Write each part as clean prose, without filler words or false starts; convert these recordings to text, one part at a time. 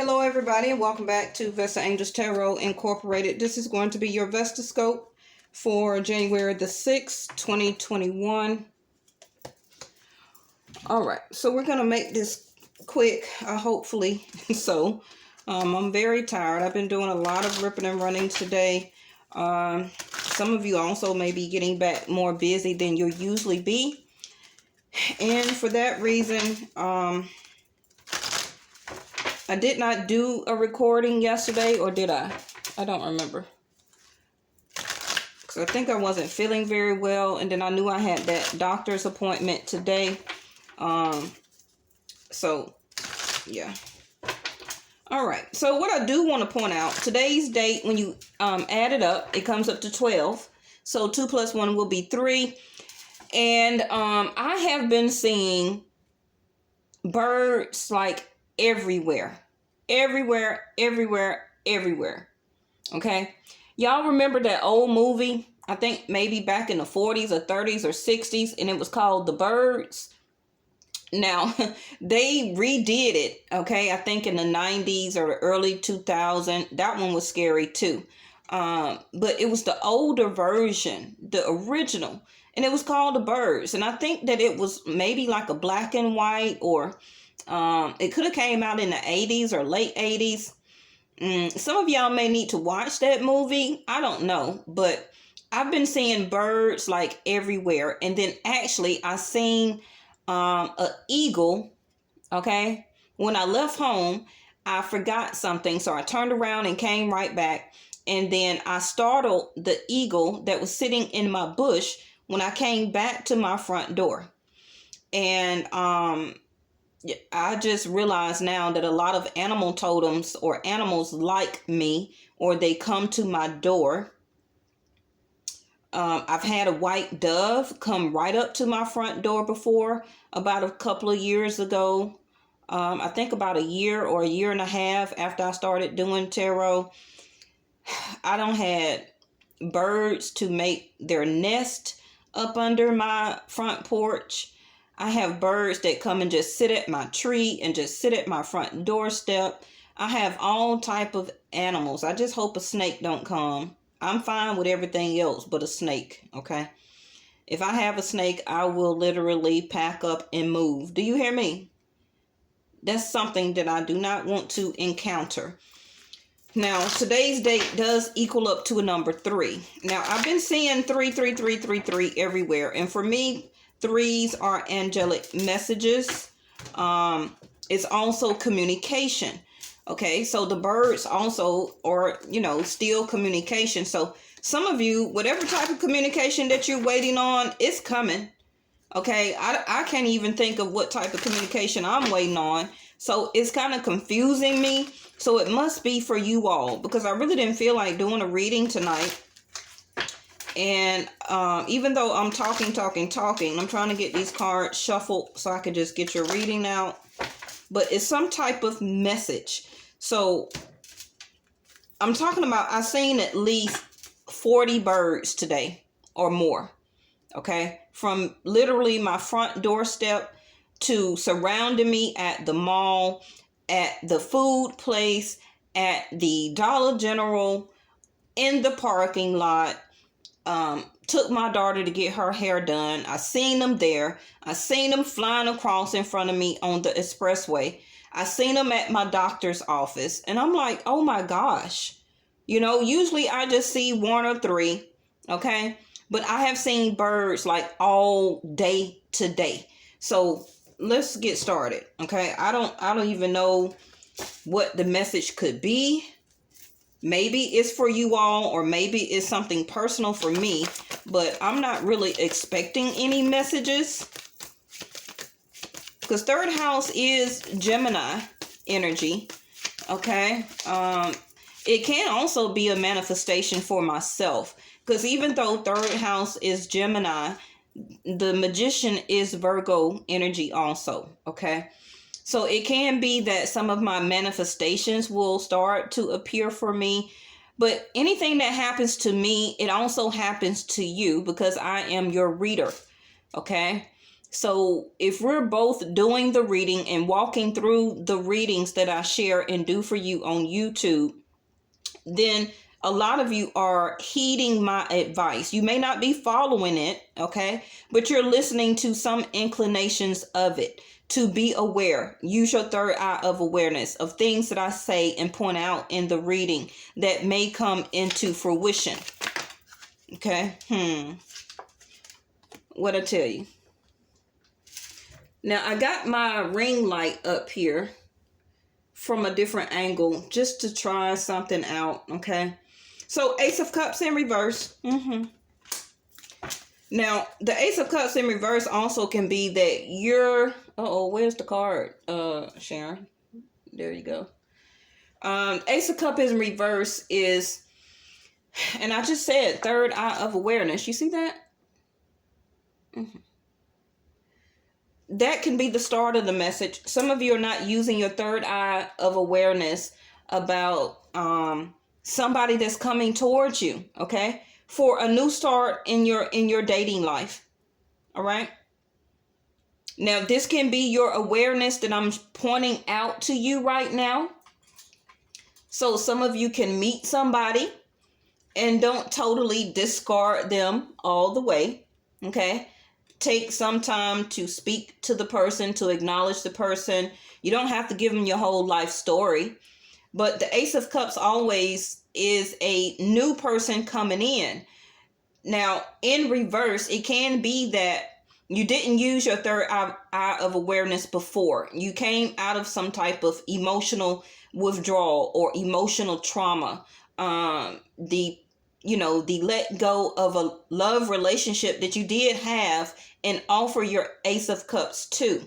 Hello everybody and welcome back to Vestaangelstarot Incorporated. This is going to be your VESTASCOPE for January the 6th, 2021. Alright, so we're going to make this quick, hopefully. I'm very tired. I've been doing a lot of ripping and running today. Some of you also may be getting back more busy than you'll usually be. And for that reason, I did not do a recording yesterday, or did I? I don't remember. Because I think I wasn't feeling very well, and then I knew I had that doctor's appointment today. Yeah. Alright, so what I do want to point out, today's date, when you add it up, it comes up to 12. So 2 plus 1 will be 3. And I have been seeing birds like everywhere. Okay, y'all remember that old movie? I think maybe back in the 40s or 30s or 60s, and it was called The Birds. Now they redid it, okay, I think in the 90s or the early 2000s. That one was scary too, but it was the older version, the original, and it was called The Birds. And I think that it was maybe like a black and white, or it could have came out in the 80s or late 80s. Some of y'all may need to watch that movie. I don't know, but I've been seeing birds like everywhere. And then actually I seen an eagle. Okay, when I left home, I forgot something, so I turned around and came right back, and then I startled the eagle that was sitting in my bush when I came back to my front door. And I just realized now that a lot of animal totems or animals like me, or they come to my door. I've had a white dove come right up to my front door before, about a couple of years ago. I think about a year or a year and a half after I started doing tarot. I done had birds to make their nest up under my front porch. I have birds that come and just sit at my tree and just sit at my front doorstep. I have all type of animals. I just hope a snake don't come. I'm fine with everything else but a snake, okay? If I have a snake, I will literally pack up and move. Do you hear me? That's something that I do not want to encounter. Now, today's date does equal up to a number 3. Now, I've been seeing 3 everywhere. And for me, 3s are angelic messages. It's also communication. Okay, so the birds also are, still communication. So some of you, whatever type of communication that you're waiting on, it's coming. Okay, I can't even think of what type of communication I'm waiting on. So it's kind of confusing me. So it must be for you all, because I really didn't feel like doing a reading tonight. And even though I'm talking, I'm trying to get these cards shuffled so I can just get your reading out. But it's some type of message. So I'm talking about, I've seen at least 40 birds today or more. Okay, from literally my front doorstep to surrounding me at the mall, at the food place, at the Dollar General, in the parking lot. Took my daughter to get her hair done. I seen them there. I seen them flying across in front of me on the expressway. I seen them at my doctor's office. And I'm like, oh my gosh. Usually I just see 1 or 3. Okay. But I have seen birds like all day today. So let's get started. Okay. I don't even know what the message could be. Maybe it's for you all, or maybe it's something personal for me, but I'm not really expecting any messages, because 3rd house is Gemini energy. Okay. It can also be a manifestation for myself, because even though 3rd house is Gemini, the Magician is Virgo energy also. Okay. So it can be that some of my manifestations will start to appear for me. But anything that happens to me, it also happens to you, because I am your reader. Okay. So if we're both doing the reading and walking through the readings that I share and do for you on YouTube, then a lot of you are heeding my advice. You may not be following it, okay? But you're listening to some inclinations of it. To be aware, use your third eye of awareness of things that I say and point out in the reading that may come into fruition. Okay? What I tell you? Now, I got my ring light up here from a different angle just to try something out, okay? So, Ace of Cups in reverse. Now, the Ace of Cups in reverse also can be that you're... where's the card, Sharon? There you go. Ace of Cups in reverse is... And I just said third eye of awareness. You see that? That can be the start of the message. Some of you are not using your third eye of awareness about somebody that's coming towards you, okay? For a new start in your dating life. All right? Now, this can be your awareness that I'm pointing out to you right now. So some of you can meet somebody and don't totally discard them all the way, okay? Take some time to speak to the person, to acknowledge the person. You don't have to give them your whole life story. But the Ace of Cups always is a new person coming in. Now, in reverse, it can be that you didn't use your third eye of awareness before. You came out of some type of emotional withdrawal or emotional trauma. The let go of a love relationship that you did have and offer your Ace of Cups to.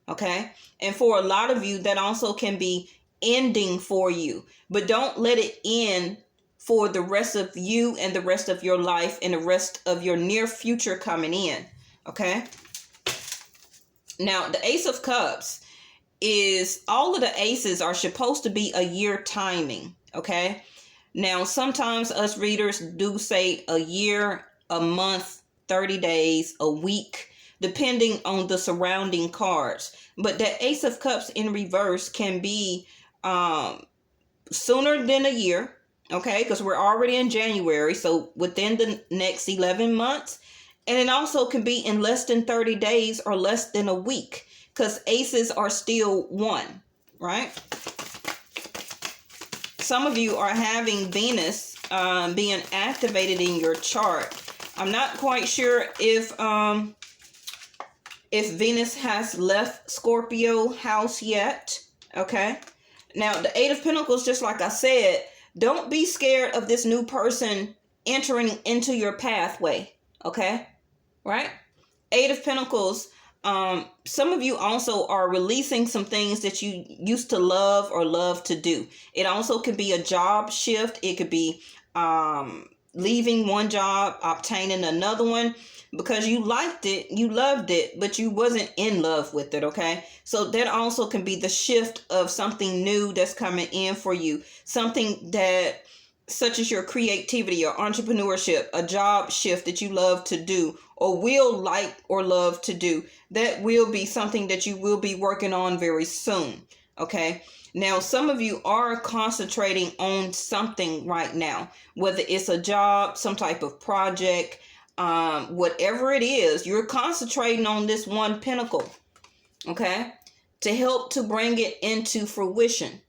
Okay? And for a lot of you, that also can be ending for you. But don't let it end for the rest of you and the rest of your life and the rest of your near future coming in. Okay? Now, the Ace of Cups is, all of the aces are supposed to be a year timing. Okay? Now, sometimes us readers do say a year, a month, 30 days, a week, depending on the surrounding cards. But the Ace of Cups in reverse can be sooner than a year, okay? Because we're already in January, so within the next 11 months. And it also can be in less than 30 days or less than a week, because aces are still one, right? Some of you are having Venus being activated in your chart. I'm not quite sure if Venus has left Scorpio house yet. Okay. Now, the Eight of Pentacles, just like I said, don't be scared of this new person entering into your pathway. Okay. Right? Eight of Pentacles. Some of you also are releasing some things that you used to love or love to do. It also could be a job shift. It could be leaving one job, obtaining another one because you liked it, you loved it, but you wasn't in love with it, okay? So that also can be the shift of something new that's coming in for you. Something that, such as your creativity or entrepreneurship, a job shift that you love to do or will like or love to do. That will be something that you will be working on very soon, okay? Now, some of you are concentrating on something right now, whether it's a job, some type of project, whatever it is, you're concentrating on this one pentacle, okay, to help to bring it into fruition.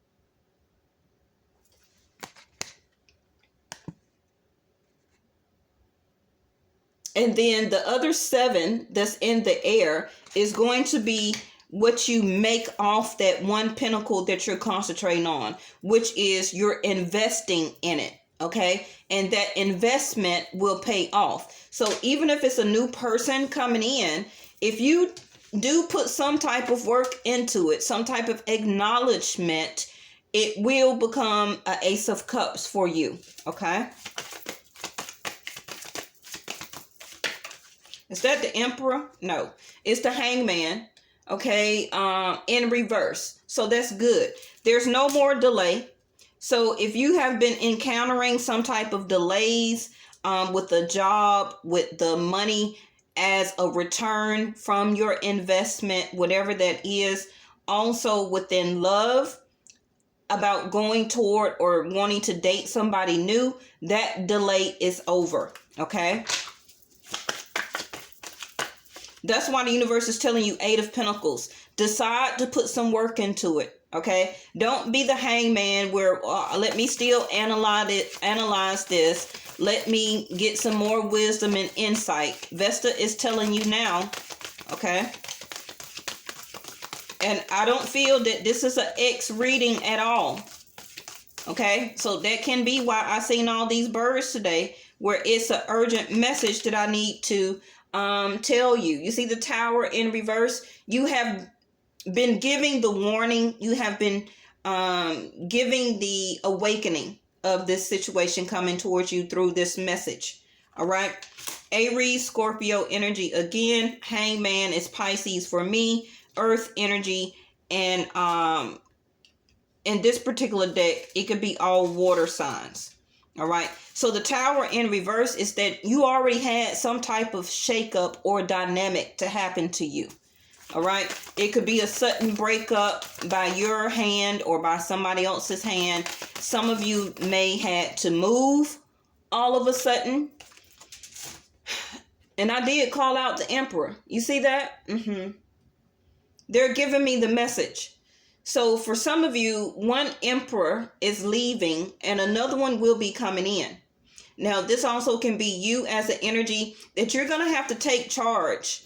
And then the other 7 that's in the air is going to be what you make off that one pentacle that you're concentrating on, which is you're investing in it, okay? And that investment will pay off. So even if it's a new person coming in, if you do put some type of work into it, some type of acknowledgement, it will become an Ace of Cups for you, okay? Is that the Emperor? No, it's the Hangman, okay, in reverse. So that's good. There's no more delay. So if you have been encountering some type of delays with the job, with the money, as a return from your investment, whatever that is. Also within love, about going toward or wanting to date somebody new, that delay is over. Okay. That's why the universe is telling you 8 of Pentacles. Decide to put some work into it. Okay. Don't be the hangman where let me still analyze this. Let me get some more wisdom and insight. Vesta is telling you now. Okay. And I don't feel that this is an X reading at all. Okay. So that can be why I seen all these birds today, where it's an urgent message that I need to tell you. You see the Tower in reverse? You have been giving the warning. You have been giving the awakening of this situation coming towards you through this message. All right. Aries, Scorpio energy again. Hangman is Pisces for me. Earth energy. And in this particular deck, it could be all water signs. All right. So the Tower in reverse is that you already had some type of shakeup or dynamic to happen to you. All right. It could be a sudden breakup by your hand or by somebody else's hand. Some of you may had to move all of a sudden. And I did call out the Emperor. You see that? They're giving me the message. So for some of you, one Emperor is leaving and another one will be coming in. Now, this also can be you as an energy that you're going to have to take charge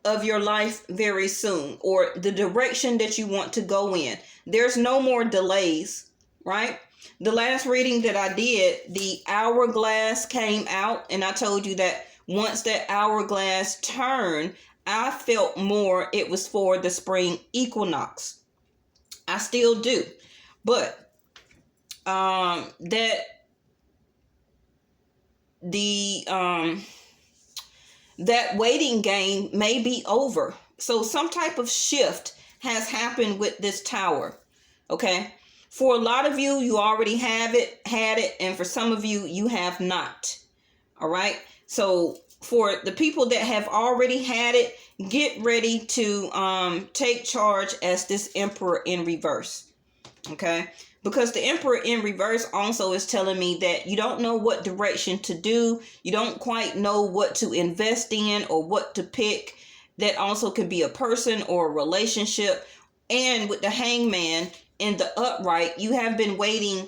of your life very soon, or the direction that you want to go in. There's no more delays, right? The last reading that I did, the hourglass came out, and I told you that once that hourglass turned, I felt more it was for the spring equinox. I still do, but that waiting game may be over. So some type of shift has happened with this Tower. Okay. For a lot of you, you already had it. And for some of you, you have not. All right. So for the people that have already had it, get ready to take charge as this Emperor in reverse. Okay. Because the Emperor in reverse also is telling me that you don't know what direction to do. You don't quite know what to invest in or what to pick. That also could be a person or a relationship. And with the Hangman in the upright, you have been waiting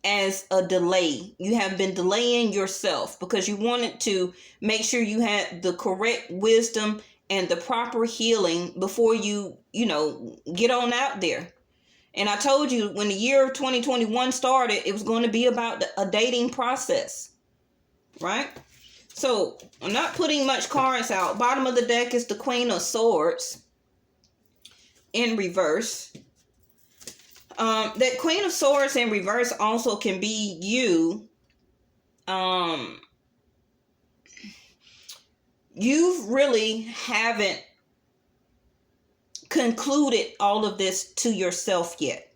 as a delay. You have been delaying yourself because you wanted to make sure you had the correct wisdom and the proper healing before you get on out there. And I told you when the year of 2021 started, it was going to be about a dating process, right? So I'm not putting much cards out. Bottom of the deck is the Queen of Swords in reverse. That Queen of Swords in reverse also can be you. You really haven't concluded all of this to yourself yet.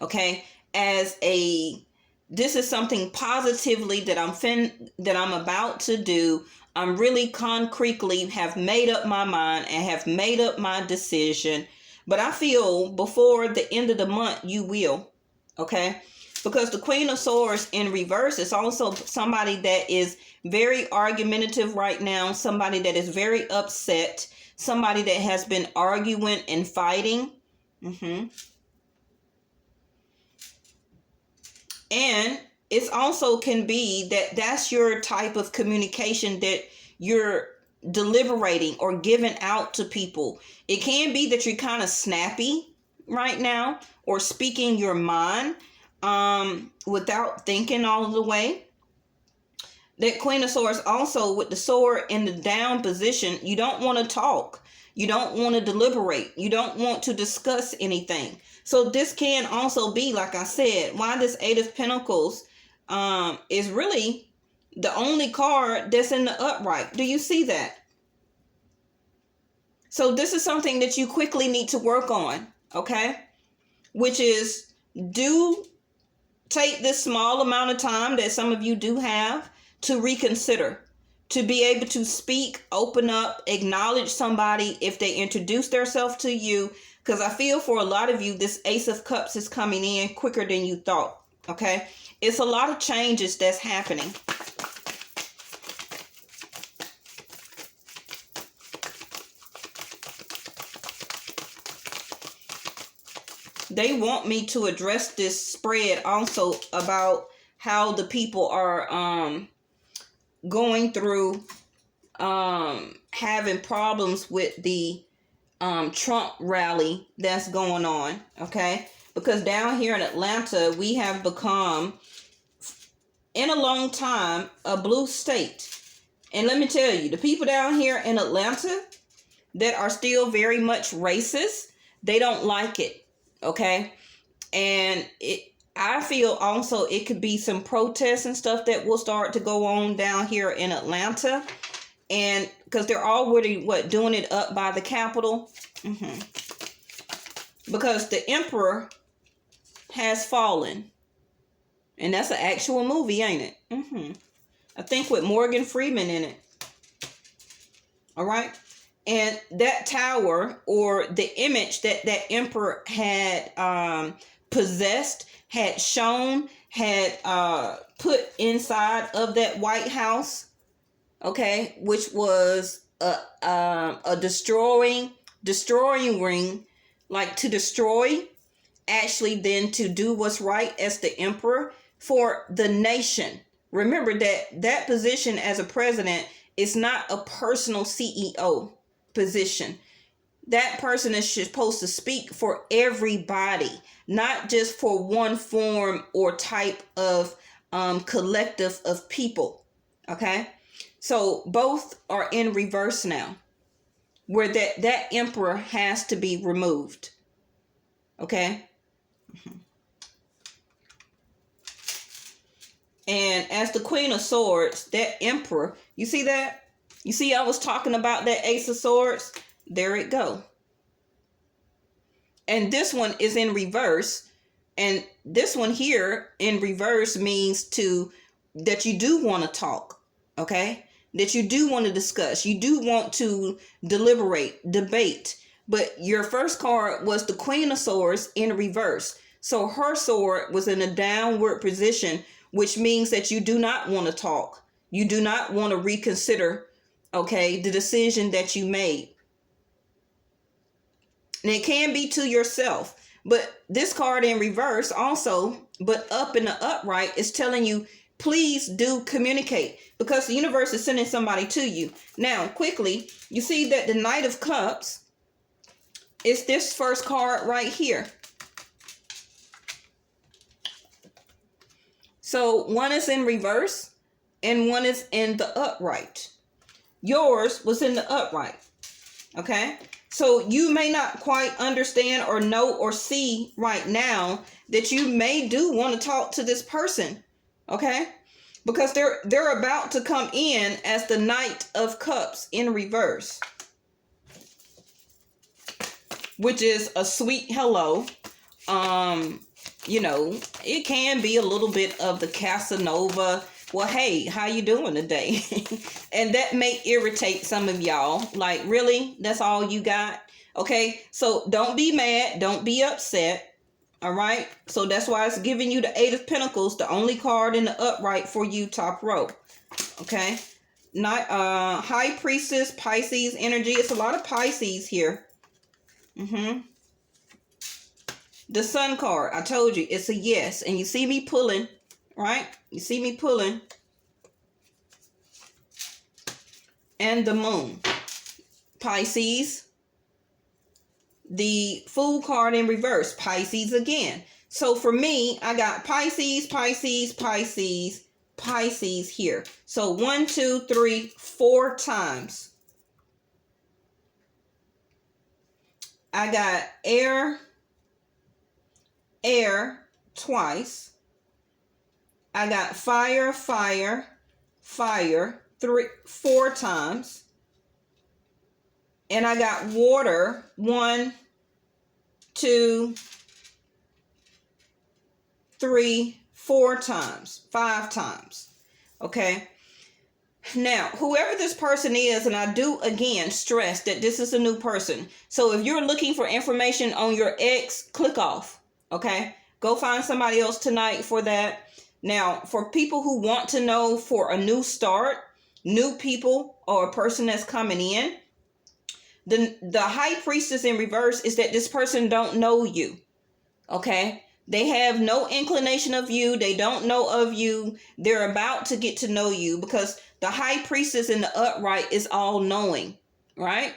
Okay. This is something positively that I'm about to do. I'm really concretely have made up my mind and have made up my decision. But I feel before the end of the month, you will. Okay. Because the Queen of Swords in reverse is also somebody that is very argumentative right now. Somebody that is very upset. Somebody that has been arguing and fighting. And it also can be that that's your type of communication that you're deliberating or giving out to people. It can be that you're kind of snappy right now or speaking your mind without thinking all of the way. That Queen of Swords also with the sword in the down position, you don't want to talk. You don't want to deliberate. You don't want to discuss anything. So this can also be, like I said, why this 8 of Pentacles is really the only card that's in the upright. Do you see that? So this is something that you quickly need to work on, okay? Which is, do take this small amount of time that some of you do have to reconsider. to be able to speak, open up, acknowledge somebody if they introduce themselves to you. Because I feel for a lot of you, this Ace of Cups is coming in quicker than you thought. Okay? It's a lot of changes that's happening. They want me to address this spread also about how the people are going through having problems with the Trump rally that's going on, okay? Because down here in Atlanta, we have become, in a long time, a blue state. And let me tell you, the people down here in Atlanta that are still very much racist, they don't like it. Okay, and I feel also it could be some protests and stuff that will start to go on down here in Atlanta, and because they're already doing it up by the Capitol, because the Emperor has fallen, and that's an actual movie, ain't it? I think with Morgan Freeman in it. All right. And that tower, or the image that that emperor had possessed, had shown, had put inside of that White House, okay, which was a destroying ring, like to destroy, actually then to do what's right as the emperor for the nation. Remember that position as a president is not a personal CEO position. That person is supposed to speak for everybody, not just for one form or type of collective of people. Okay, so both are in reverse now, where that emperor has to be removed. Okay, and as the Queen of Swords, that emperor, you see that? You see, I was talking about that Ace of Swords. There it go. And this one is in reverse. And this one here in reverse means that you do want to talk. Okay? That you do want to discuss. You do want to deliberate, debate. But your first card was the Queen of Swords in reverse. So her sword was in a downward position, which means that you do not want to talk. You do not want to reconsider, okay, the decision that you made. And it can be to yourself. But this card in reverse also, but up in the upright, is telling you, please do communicate, because the universe is sending somebody to you. Now, quickly, you see that the Knight of Cups is this first card right here. So one is in reverse and one is in the upright. Yours was in the upright. Okay? So you may not quite understand or know or see right now that you may do want to talk to this person. Okay? Because they're about to come in as the Knight of Cups in reverse, which is a sweet hello. You know, it can be a little bit of the Casanova. Well, hey, how you doing today? And that may irritate some of y'all. Like, really? That's all you got? Okay, so don't be mad. Don't be upset. All right, so that's why it's giving you the Eight of Pentacles, the only card in the upright for you, top row. Okay, not High Priestess, Pisces energy. It's a lot of Pisces here. The Sun card, I told you, it's a yes. And you see me pulling, right? You see me pulling. And the Moon, Pisces. The Fool card in reverse, Pisces again. So for me, I got Pisces, Pisces, Pisces, Pisces here. So 1, 2, 3, 4 times. I got air twice. I got fire, 4 times. And I got water 1, 2, 3, 4 times, 5 times. Okay. Now, whoever this person is, and I do again stress that this is a new person. So if you're looking for information on your ex, click off. Okay? Go find somebody else tonight for that. Now, for people who want to know for a new start, new people, or a person that's coming in, the high priestess in reverse is that this person don't know you. Okay? They have no inclination of you. They don't know of you. They're about to get to know you, because the high priestess in the upright is all knowing, right?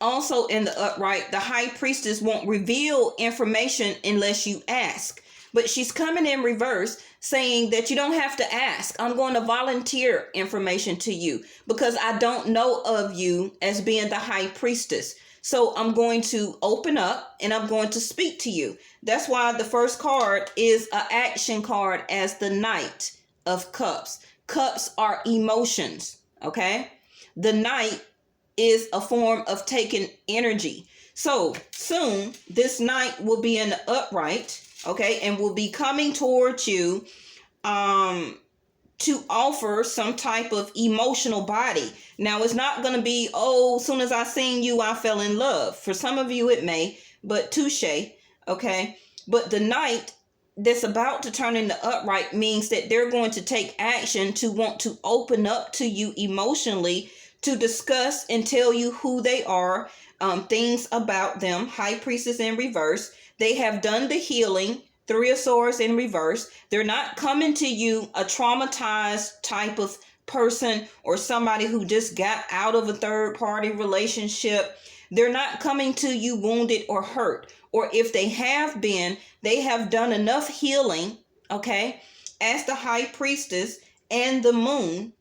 Also in the upright, the high priestess won't reveal information unless you ask. But she's coming in reverse saying that you don't have to ask. I'm going to volunteer information to you because I don't know of you as being the high priestess. So I'm going to open up and I'm going to speak to you. That's why the first card is an action card as the Knight of Cups. Cups are emotions, okay? The Knight is a form of taking energy. So soon this Knight will be in the upright, okay, and will be coming towards you to offer some type of emotional body. Now, it's not going to be, oh, as soon as I seen you, I fell in love. For some of you, it may, but touche, okay? But the Knight that's about to turn into upright means that they're going to take action to want to open up to you emotionally, to discuss and tell you who they are, things about them. High Priestess in reverse. They have done the healing. Three of Swords in reverse. They're not coming to you a traumatized type of person or somebody who just got out of a third party relationship. They're not coming to you wounded or hurt. Or if they have been, they have done enough healing, okay, as the High Priestess and the Moon,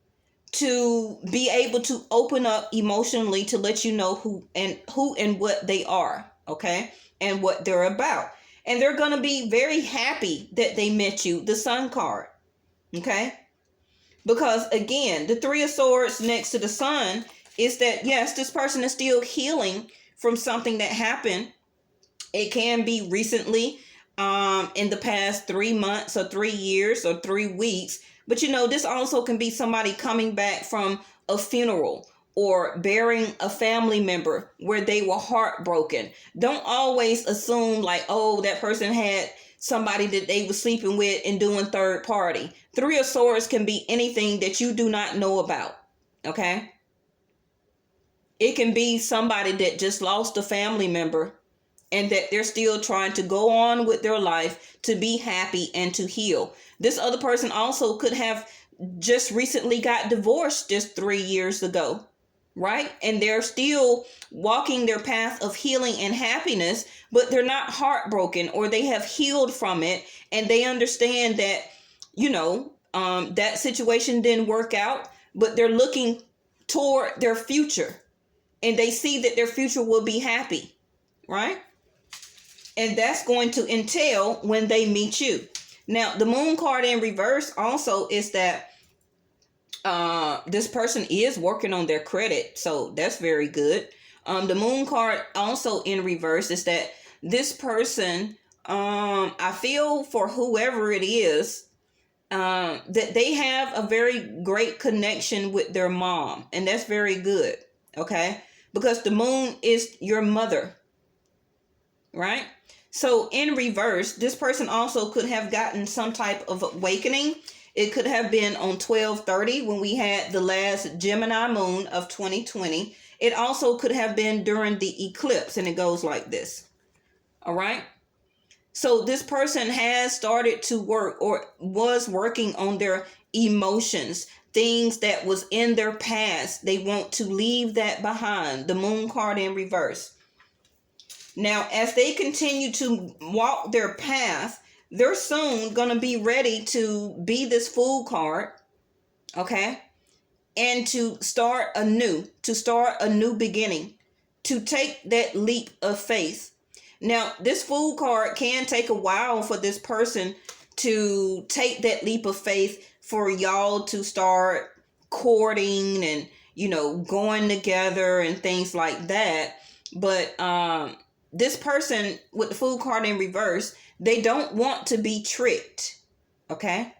to be able to open up emotionally to let you know who and what they are, okay, and what they're about. And they're going to be very happy that they met you, the Sun card, okay? Because again, the Three of Swords next to the Sun is that, yes, this person is still healing from something that happened. It can be recently, in the past 3 months or 3 years or 3 weeks. But you know, this also can be somebody coming back from a funeral or burying a family member where they were heartbroken. Don't always assume like, oh, that person had somebody that they were sleeping with and doing third party. Three of Swords can be anything that you do not know about, okay? It can be somebody that just lost a family member and that they're still trying to go on with their life, to be happy and to heal. This other person also could have just recently got divorced just 3 years ago, right? And they're still walking their path of healing and happiness, but they're not heartbroken, or they have healed from it. And they understand that, you know, that situation didn't work out, but they're looking toward their future and they see that their future will be happy, right? And that's going to entail when they meet you. Now, the Moon card in reverse also is that this person is working on their credit. So that's very good. The Moon card also in reverse is that this person, I feel for whoever it is, that they have a very great connection with their mom. And that's very good. Okay? Because the Moon is your mother. Right? So in reverse, this person also could have gotten some type of awakening. It could have been on 12/30 when we had the last Gemini moon of 2020. It also could have been during the eclipse, and it goes like this. All right. So this person has started to work or was working on their emotions, things that was in their past. They want to leave that behind. The Moon card in reverse. Now, as they continue to walk their path, they're soon going to be ready to be this Fool card, okay? And to start anew, to start a new beginning, to take that leap of faith. Now, this Fool card can take a while for this person to take that leap of faith, for y'all to start courting and, you know, going together and things like that. But, this person with the Fool card in reverse, they don't want to be tricked, okay?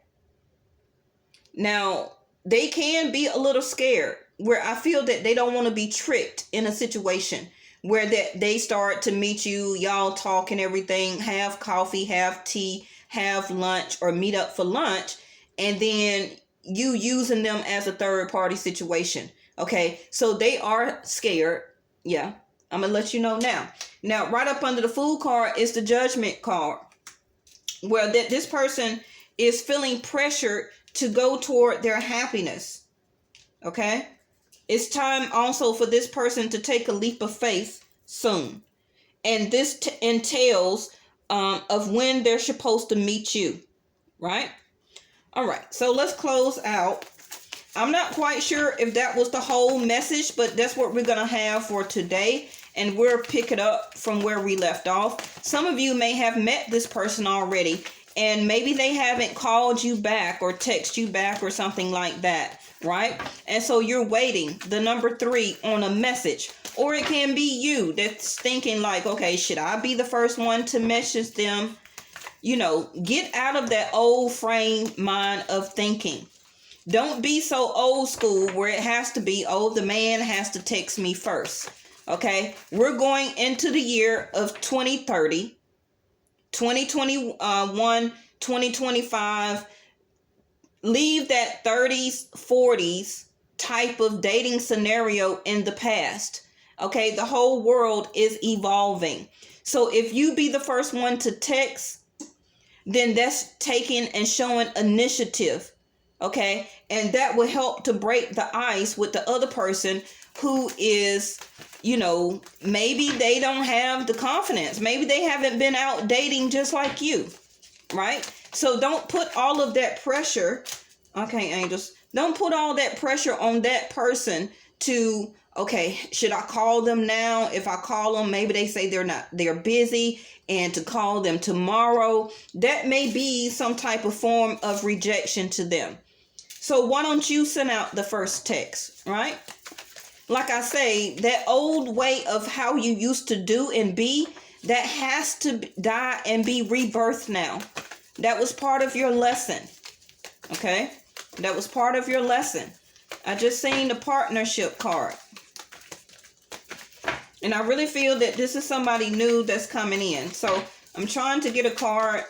Now, they can be a little scared, where I feel that they don't want to be tricked in a situation where that they start to meet you, y'all talk and everything, have coffee, have tea, have lunch, or meet up for lunch, and then you using them as a third party situation. Okay, so they are scared. Yeah, I'm gonna let you know now. Now, right up under the Fool card is the Judgment card, where that this person is feeling pressured to go toward their happiness. Okay, it's time also for this person to take a leap of faith soon, and this entails of when they're supposed to meet you, right? All right, so let's close out. I'm not quite sure if that was the whole message, but that's what we're going to have for today. And we'll pick it up from where we left off. Some of you may have met this person already, and maybe they haven't called you back or text you back or something like that, right? And so you're waiting, the number 3, on a message. Or it can be you that's thinking like, okay, should I be the first one to message them? You know, get out of that old frame mind of thinking. Don't be so old school where it has to be, oh, the man has to text me first. Okay, we're going into the year of 2030, 2021, 2025. Leave that 30s, 40s type of dating scenario in the past. Okay, the whole world is evolving. So if you be the first one to text, then that's taking and showing initiative. Okay, and that will help to break the ice with the other person who is, you know, maybe they don't have the confidence. Maybe they haven't been out dating just like you, right? So don't put all of that pressure. Okay, angels, don't put all that pressure on that person to, okay, should I call them now? If I call them, maybe they say they're busy, and to call them tomorrow, that may be some type of form of rejection to them. So why don't you send out the first text, right? Like I say, that old way of how you used to do and be, that has to die and be rebirthed now. That was part of your lesson. Okay? That was part of your lesson. I just seen the partnership card. And I really feel that this is somebody new that's coming in. So I'm trying to get a card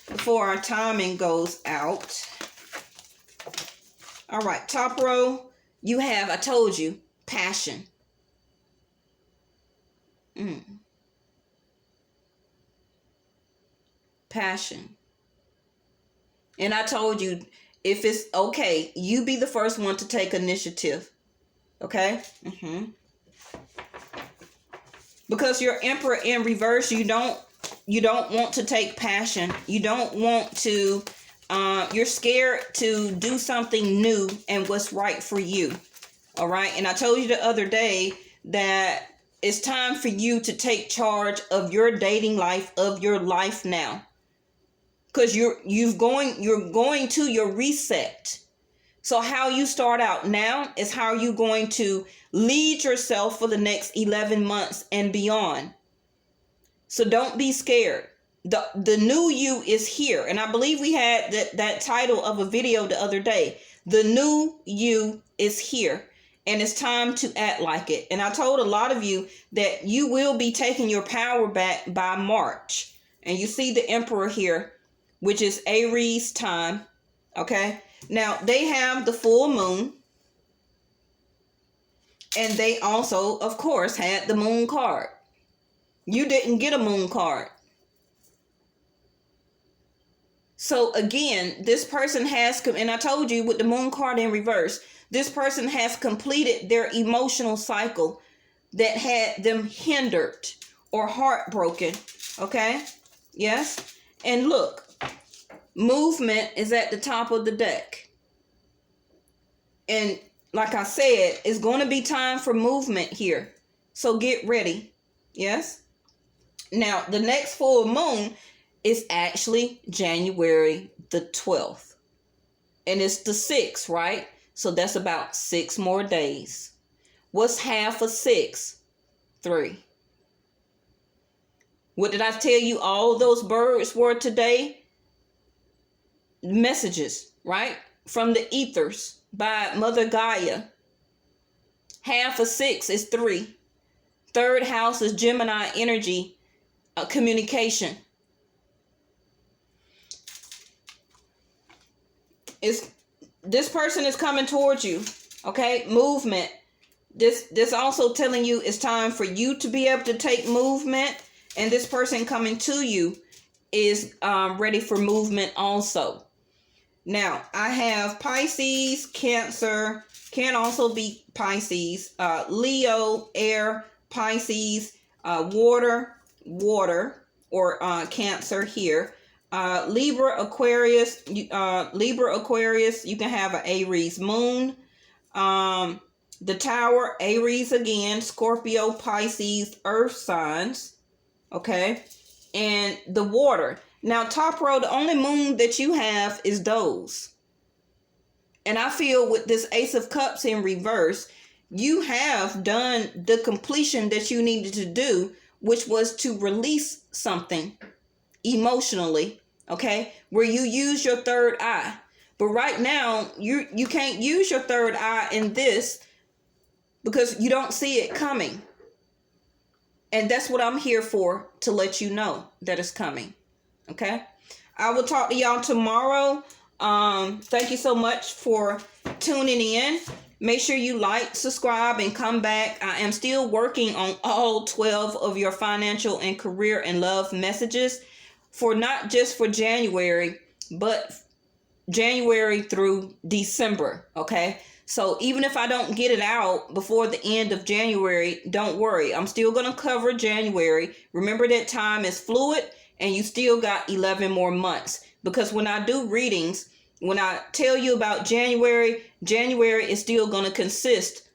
before our timing goes out. All right, top row, you have, I told you, passion. Passion. And I told you, if it's okay, you be the first one to take initiative. Okay? Because your Emperor in reverse, you don't want to take passion. You don't want to, you're scared to do something new and what's right for you. All right. And I told you the other day that it's time for you to take charge of your dating life, of your life now. Because you're going to your reset. So how you start out now is how you're going to lead yourself for the next 11 months and beyond. So don't be scared. The new you is here. And I believe we had that title of a video the other day. The new you is here. And it's time to act like it. And I told a lot of you that you will be taking your power back by March. And you see the Emperor here, which is Aries time. Okay. Now they have the full moon. And they also, of course, had the moon card. You didn't get a moon card. So again, this person has, and I told you with the moon card in reverse, this person has completed their emotional cycle that had them hindered or heartbroken. Okay? Yes? And look, movement is at the top of the deck. And like I said, it's going to be time for movement here. So get ready. Yes? Now, the next full moon is actually January the 12th. And it's the 6th, right? So that's about 6 more days. What's half of 6? 3. What did I tell you all those birds were today? Messages. right? From the ethers by Mother Gaia. Half of 6 is 3. Third house is Gemini energy, communication. This person is coming towards you, okay? Movement. This also telling you it's time for you to be able to take movement, and this person coming to you is ready for movement also. Now, I have Pisces, Cancer, can also be Pisces, Leo, air, Pisces, water, or Cancer here. Libra, Aquarius, you can have an Aries moon. The Tower, Aries again, Scorpio, Pisces, earth signs. Okay. And the water. Now, top row, the only moon that you have is those. And I feel with this Ace of Cups in reverse, you have done the completion that you needed to do, which was to release something emotionally, okay, where you use your third eye. But right now, you can't use your third eye in this because you don't see it coming. And that's what I'm here for, to let you know that it's coming. Okay. I will talk to y'all tomorrow. Thank you so much for tuning in. Make sure you like, subscribe, and come back. I am still working on all 12 of your financial and career and love messages for not just for January, but January through December. Okay. So even if I don't get it out before the end of January, don't worry. I'm still going to cover January. Remember that time is fluid and you still got 11 more months. Because when I do readings, when I tell you about January is still going to consist